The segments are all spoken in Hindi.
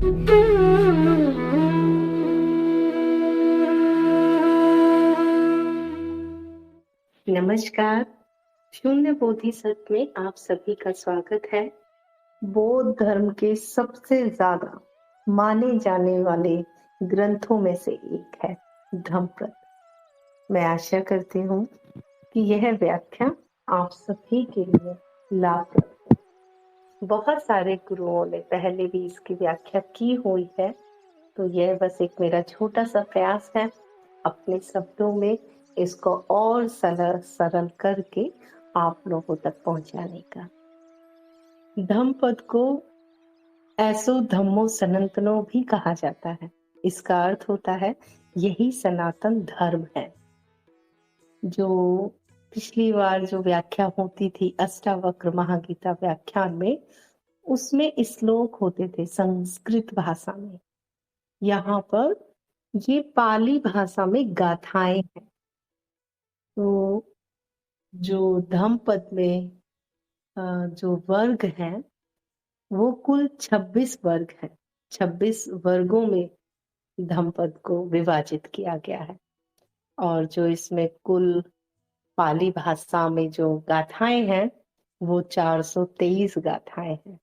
नमस्कार। शून्य बोधिसत्व में आप सभी का स्वागत है। बौद्ध धर्म के सबसे ज्यादा माने जाने वाले ग्रंथों में से एक है धम्मपद। मैं आशा करती हूँ कि यह व्याख्या आप सभी के लिए लाभप्रद है। बहुत सारे गुरुओं ने पहले भी इसकी व्याख्या की हुई है, तो यह बस एक मेरा छोटा सा प्रयास है अपने शब्दों में इसको और सरल करके आप लोगों तक पहुंचाने का। धम्मपद को ऐसो धम्मो सनातनो भी कहा जाता है। इसका अर्थ होता है यही सनातन धर्म है। जो पिछली बार जो व्याख्या होती थी अष्टावक्र महागीता व्याख्यान में, उसमें श्लोक होते थे संस्कृत भाषा में। यहाँ पर ये पाली भाषा में गाथाएं हैं। तो जो धम्मपद में जो वर्ग हैं वो कुल 26 वर्ग हैं। 26 वर्गों में धम्मपद को विभाजित किया गया है। और जो इसमें कुल पाली भाषा में जो गाथाएं हैं वो 423 गाथाएं हैं।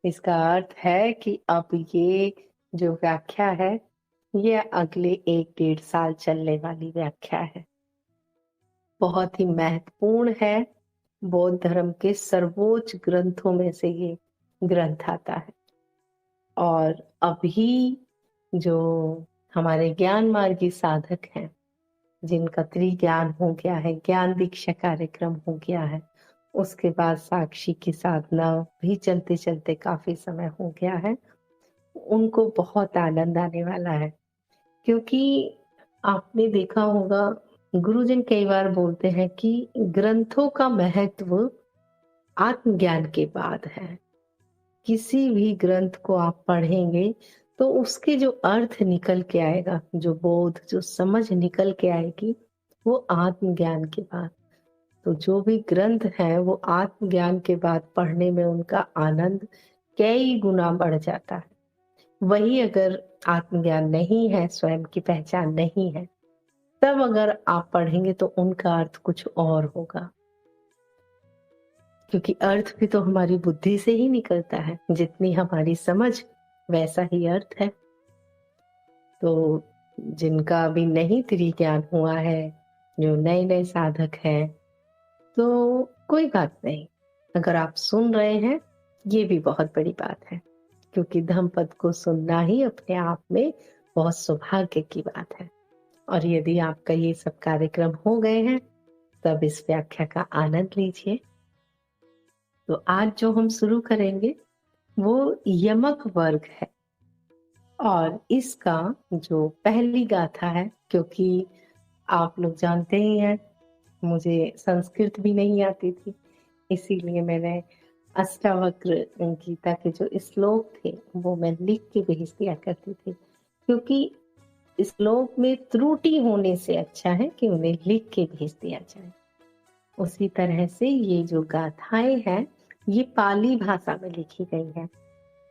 इसका अर्थ है कि अब ये जो व्याख्या है ये अगले 1-1.5 साल चलने वाली व्याख्या है। बहुत ही महत्वपूर्ण है। बौद्ध धर्म के सर्वोच्च ग्रंथों में से ये ग्रंथ आता है। और अभी जो हमारे ज्ञान मार्गी साधक हैं, जिनका त्रिज्ञान हो गया है, ज्ञान दीक्षा कार्यक्रम हो गया है, उसके बाद साक्षी की साधना भी चलते चलते काफी समय हो गया है, उनको बहुत आनंद आने वाला है। क्योंकि आपने देखा होगा गुरुजन कई बार बोलते हैं कि ग्रंथों का महत्व आत्मज्ञान के बाद है। किसी भी ग्रंथ को आप पढ़ेंगे तो उसके जो अर्थ निकल के आएगा, जो बोध, जो समझ निकल के आएगी, वो आत्मज्ञान के बाद। तो जो भी ग्रंथ है वो आत्मज्ञान के बाद पढ़ने में उनका आनंद कई गुना बढ़ जाता है। वही अगर आत्मज्ञान नहीं है, स्वयं की पहचान नहीं है, तब अगर आप पढ़ेंगे तो उनका अर्थ कुछ और होगा। क्योंकि अर्थ भी तो हमारी बुद्धि से ही निकलता है। जितनी हमारी समझ वैसा ही अर्थ है। तो जिनका अभी नहीं त्रिज्ञान हुआ है, जो नए नए साधक हैं, तो कोई बात नहीं, अगर आप सुन रहे हैं ये भी बहुत बड़ी बात है। क्योंकि धम्मपद को सुनना ही अपने आप में बहुत सौभाग्य की बात है। और यदि आपका ये सब कार्यक्रम हो गए हैं तब इस व्याख्या का आनंद लीजिए। तो आज जो हम शुरू करेंगे वो यमक वर्ग है। और इसका जो पहली गाथा है, क्योंकि आप लोग जानते ही हैं मुझे संस्कृत भी नहीं आती थी, इसीलिए मैंने अष्टावक्र गीता के जो श्लोक थे वो मैं लिख के भेज दिया करती थी। क्योंकि श्लोक में त्रुटि होने से अच्छा है कि उन्हें लिख के भेज दिया जाए। उसी तरह से ये जो गाथाएं हैं ये पाली भाषा में लिखी गई है।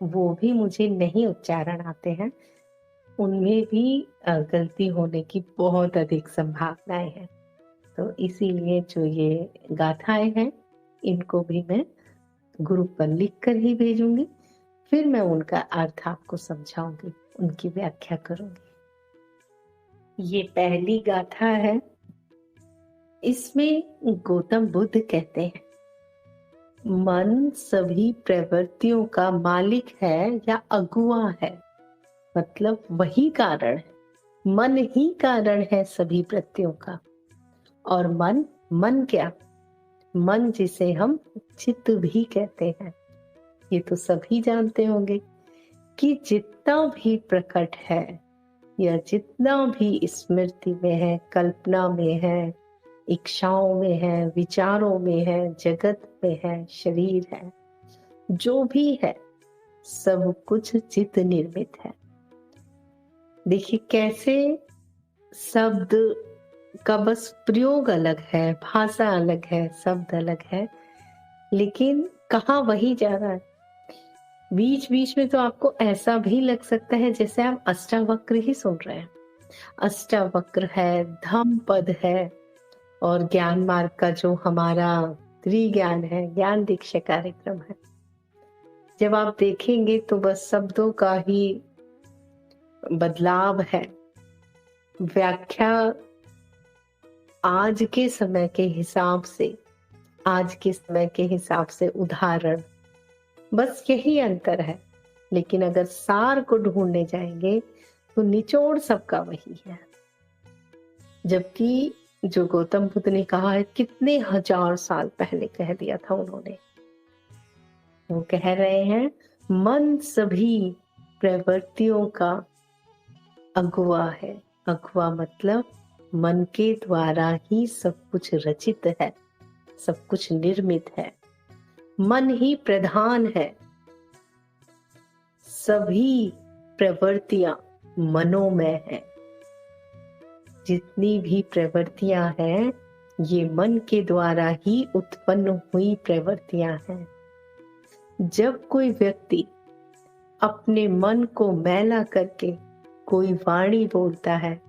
वो भी मुझे नहीं उच्चारण आते हैं, उनमें भी गलती होने की बहुत अधिक संभावनाएं हैं। तो इसीलिए जो ये गाथाएं हैं इनको भी मैं ग्रुप पर लिख कर ही भेजूंगी। फिर मैं उनका अर्थ आपको समझाऊंगी, उनकी व्याख्या करूंगी। ये पहली गाथा है। इसमें गौतम बुद्ध कहते हैं, मन सभी प्रवृत्तियों का मालिक है या अगुआ है। मतलब वही कारण है, मन ही कारण है सभी वृत्तियों का। और मन क्या? मन जिसे हम चित्त भी कहते हैं। ये तो सभी जानते होंगे कि जितना भी प्रकट है या जितना भी स्मृति में है, कल्पना में है, इच्छाओं में है, विचारों में है, जगत में है, शरीर है, जो भी है सब कुछ चित्त निर्मित है। देखिए कैसे शब्द का बस प्रयोग अलग है, भाषा अलग है, शब्द अलग है, लेकिन कहाँ वही जा रहा है। बीच बीच में तो आपको ऐसा भी लग सकता है जैसे आप अष्टावक्र ही सुन रहे हैं। अष्टावक्र है, धम्मपद है, और ज्ञान मार्ग का जो हमारा त्रिज्ञान है, ज्ञान दीक्षा कार्यक्रम है। जब आप देखेंगे तो बस शब्दों का ही बदलाव है। व्याख्या आज के समय के हिसाब से, आज के समय के हिसाब से उदाहरण, बस यही अंतर है। लेकिन अगर सार को ढूंढने जाएंगे तो निचोड़ सबका वही है। जबकि जो गौतम बुद्ध ने कहा है, कितने हजार साल पहले कह दिया था उन्होंने। वो कह रहे हैं, मन सभी प्रवृत्तियों का अगुवा है। अगुवा मतलब मन के द्वारा ही सब कुछ रचित है, सब कुछ निर्मित है। मन ही प्रधान है। सभी प्रवृत्तियां मनोमय है। जितनी भी प्रवृत्तियां हैं, ये मन के द्वारा ही उत्पन्न हुई प्रवृत्तियां हैं। जब कोई व्यक्ति अपने मन को मैला करके कोई वाणी बोलता है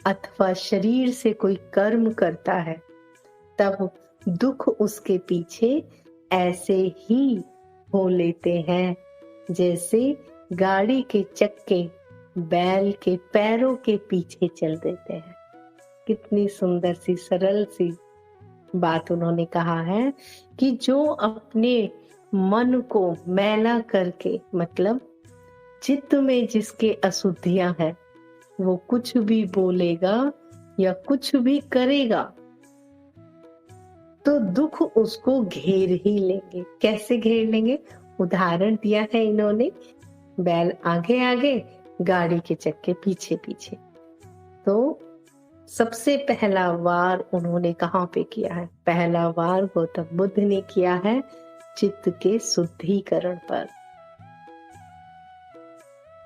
अथवा शरीर से कोई कर्म करता है, तब दुख उसके पीछे ऐसे ही हो लेते हैं जैसे गाड़ी के चक्के बैल के पैरों के पीछे चल देते हैं। कितनी सुंदर सी सरल सी बात उन्होंने कहा है कि जो अपने मन को मैला करके, मतलब चित्त में जिसके अशुद्धियां हैं, वो कुछ भी बोलेगा या कुछ भी करेगा तो दुख उसको घेर ही लेंगे। कैसे घेर लेंगे? उदाहरण दिया है इन्होंने, बैल आगे आगे, गाड़ी के चक्के पीछे पीछे। तो सबसे पहला वार उन्होंने कहाँ पे किया है? पहला वार गौतम बुद्ध ने किया है चित्त के शुद्धिकरण पर।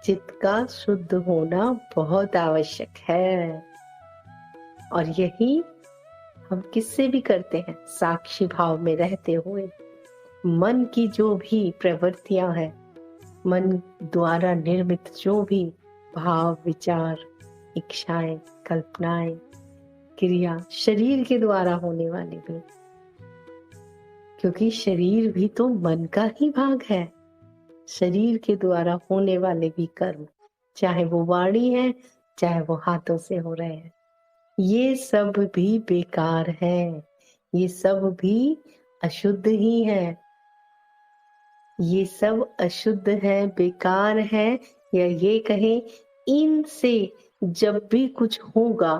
चित्त का शुद्ध होना बहुत आवश्यक है, और यही हम किससे भी करते हैं, साक्षी भाव में रहते हुए। मन की जो भी प्रवृत्तियां हैं, मन द्वारा निर्मित जो भी भाव, विचार, इच्छाएं, कल्पनाएं, क्रिया, शरीर के द्वारा होने वाले भी, क्योंकि शरीर भी तो मन का ही भाग है। शरीर के द्वारा होने वाले भी कर्म, चाहे वो वाणी है, चाहे वो हाथों से हो रहे हैं, ये सब भी बेकार है। ये सब भी अशुद्ध ही है। ये सब अशुद्ध है, बेकार है, या ये कहें इनसे जब भी कुछ होगा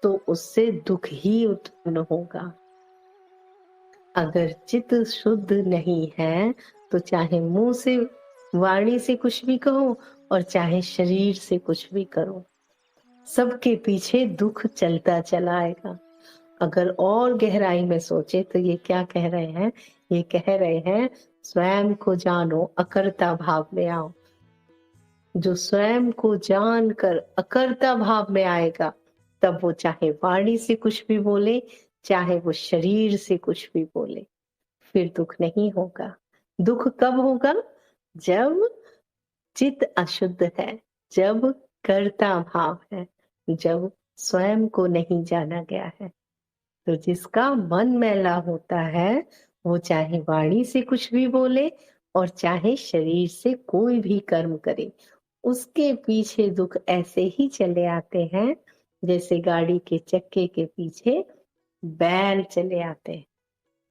तो उससे दुख ही उत्पन्न होगा। अगर चित्त शुद्ध नहीं है तो चाहे मुंह से, वाणी से कुछ भी कहो और चाहे शरीर से कुछ भी करो, सबके पीछे दुख चलता चला आएगा। अगर और गहराई में सोचे तो ये क्या कह रहे हैं? ये कह रहे हैं, स्वयं को जानो, अकर्ता भाव में आओ। जो स्वयं को जानकर अकर्ता भाव में आएगा, तब वो चाहे वाणी से कुछ भी बोले, चाहे वो शरीर से कुछ भी बोले, फिर दुख नहीं होगा। दुख कब होगा? जब चित्त अशुद्ध है, जब कर्ता भाव है, जब स्वयं को नहीं जाना गया है। तो जिसका मन मैला होता है, वो चाहे वाणी से कुछ भी बोले और चाहे शरीर से कोई भी कर्म करे, उसके पीछे दुख ऐसे ही चले आते हैं जैसे गाड़ी के चक्के के पीछे बैल चले आते हैं।